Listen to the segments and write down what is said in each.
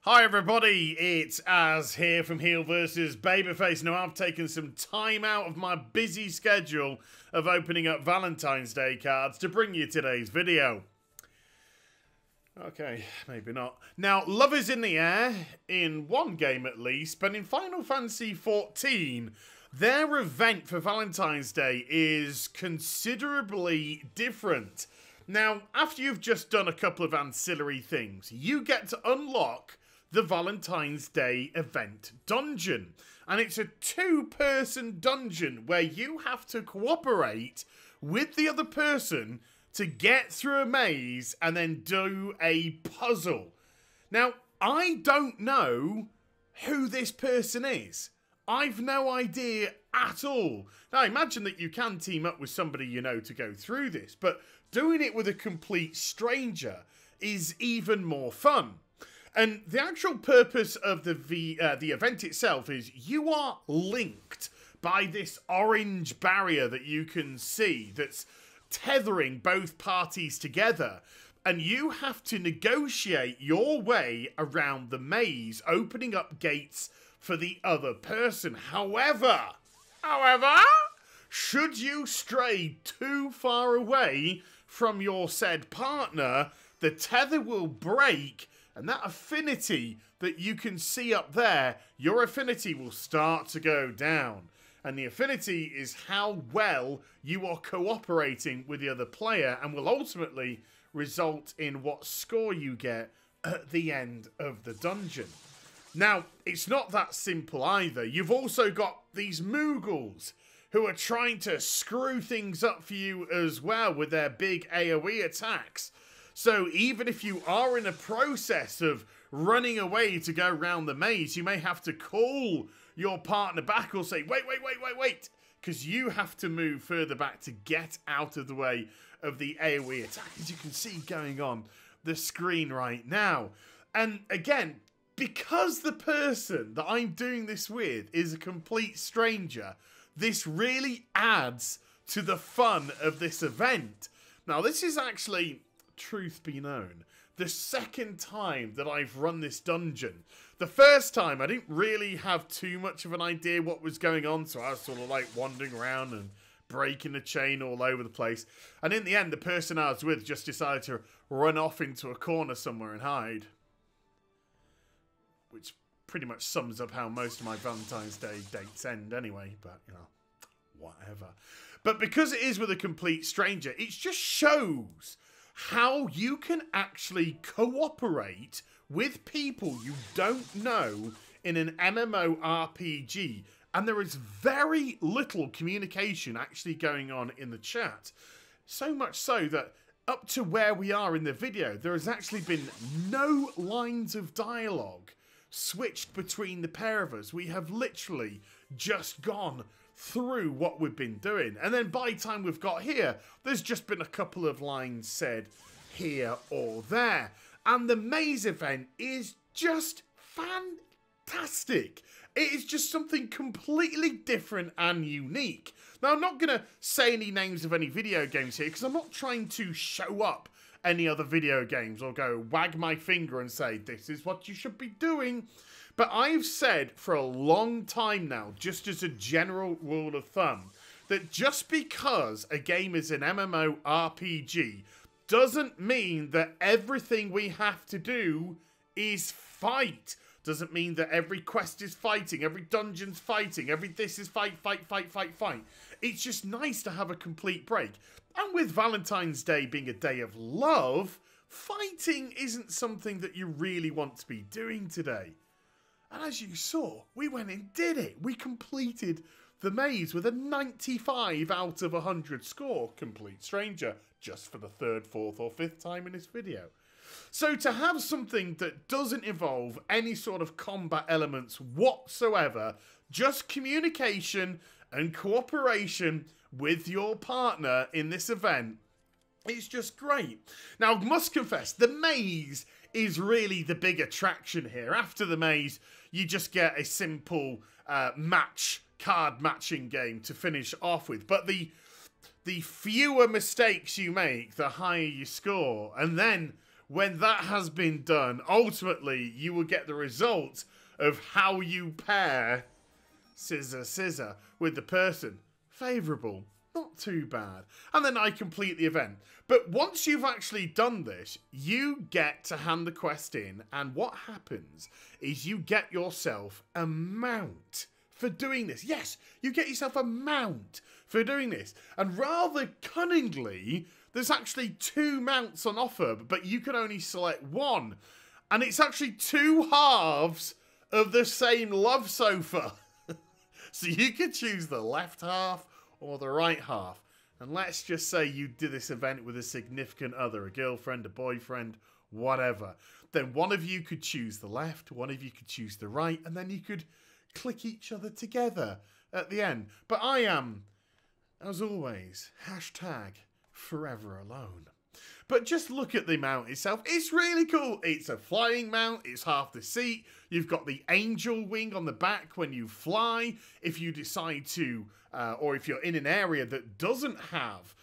Hi everybody, it's Az here from HeelvsBabyface. Now I've taken some time out of my busy schedule of opening up Valentine's Day cards to bring you today's video. Okay, maybe not. Now, love is in the air, in one game at least, but in Final Fantasy XIV, their event for Valentine's Day is considerably different. Now, after you've just done a couple of ancillary things, you get to unlock the Valentine's Day event dungeon. And it's a two-person dungeon where you have to cooperate with the other person to get through a maze and then do a puzzle. Now, I don't know who this person is. I've no idea at all. Now, I imagine that you can team up with somebody you know to go through this, but doing it with a complete stranger is even more fun. And the actual purpose of the event itself is you are linked by this orange barrier that you can see that's tethering both parties together. And you have to negotiate your way around the maze, opening up gates for the other person. However, should you stray too far away from your said partner, the tether will break. And that affinity that you can see up there, your affinity will start to go down. And the affinity is how well you are cooperating with the other player and will ultimately result in what score you get at the end of the dungeon. Now, it's not that simple either. You've also got these Moogles who are trying to screw things up for you as well with their big AoE attacks. So even if you are in a process of running away to go around the maze, you may have to call your partner back or say, wait, because you have to move further back to get out of the way of the AoE attack, as you can see going on the screen right now. And again, because the person that I'm doing this with is a complete stranger, this really adds to the fun of this event. Now, this is actually, truth be known, the second time that I've run this dungeon. The first time I didn't really have too much of an idea what was going on, so I was sort of like wandering around and breaking the chain all over the place. And in the end, the person I was with just decided to run off into a corner somewhere and hide. Which pretty much sums up how most of my Valentine's Day dates end anyway, but, you know, whatever. But because it is with a complete stranger, it just shows how you can actually cooperate with people you don't know in an MMORPG. And there is very little communication actually going on in the chat. So much so that up to where we are in the video, there has actually been no lines of dialogue switched between the pair of us. We have literally just gone through what we've been doing, and then by the time we've got here, there's just been a couple of lines said here or there. And the maze event is just fantastic. It is just something completely different and unique. Now, I'm not going to say any names of any video games here because I'm not trying to show up any other video games or go wag my finger and say this is what you should be doing. But I've said for a long time now, just as a general rule of thumb, that just because a game is an MMORPG doesn't mean that everything we have to do is fight. Doesn't mean that every quest is fighting, every dungeon's fighting, every this is fight. It's just nice to have a complete break. And with Valentine's Day being a day of love, fighting isn't something that you really want to be doing today. And as you saw, we went and did it. We completed the maze with a 95 out of 100 score. Complete stranger, just for the third, fourth or fifth time in this video. So to have something that doesn't involve any sort of combat elements whatsoever, just communication and cooperation with your partner in this event, it's just great. Now, I must confess, the maze is really the big attraction here. After the maze, you just get a simple card matching game to finish off with. But the fewer mistakes you make, the higher you score. And then when that has been done, ultimately you will get the result of how you pair scissor, scissor with the person. Favourable. Not too bad. And then I complete the event. But once you've actually done this, you get to hand the quest in, and what happens is you get yourself a mount for doing this. Yes, you get yourself a mount for doing this. And rather cunningly, there's actually 2 mounts on offer, but you can only select one. And it's actually 2 halves of the same love sofa. So you could choose the left half or the right half. And let's just say you did this event with a significant other, a girlfriend, a boyfriend, whatever. Then one of you could choose the left, one of you could choose the right, and then you could click each other together at the end. But I am, as always, #forever alone. But just look at the mount itself. It's really cool. It's a flying mount. It's half the seat. You've got the angel wing on the back when you fly. If you decide to, or if you're in an area that doesn't have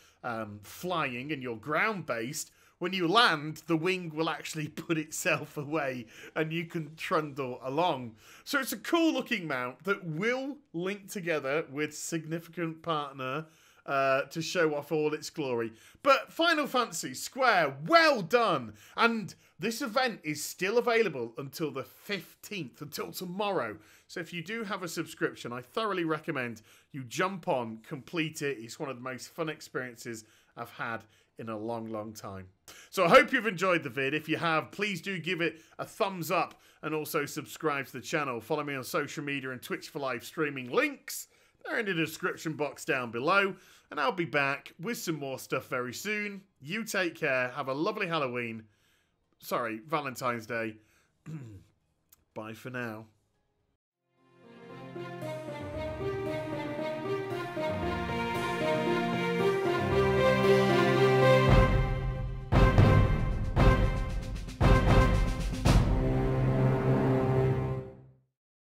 flying and you're ground-based, when you land, the wing will actually put itself away and you can trundle along. So it's a cool-looking mount that will link together with significant partner to show off all its glory. But Final Fantasy Square, well done! And this event is still available until the 15th, until tomorrow. So if you do have a subscription, I thoroughly recommend you jump on, complete it. It's one of the most fun experiences I've had in a long, long time. So I hope you've enjoyed the vid. If you have, please do give it a thumbs up and also subscribe to the channel. Follow me on social media and Twitch for live streaming. Links, they're in the description box down below. And I'll be back with some more stuff very soon. You take care. Have a lovely Halloween. Sorry, Valentine's Day. Bye for now.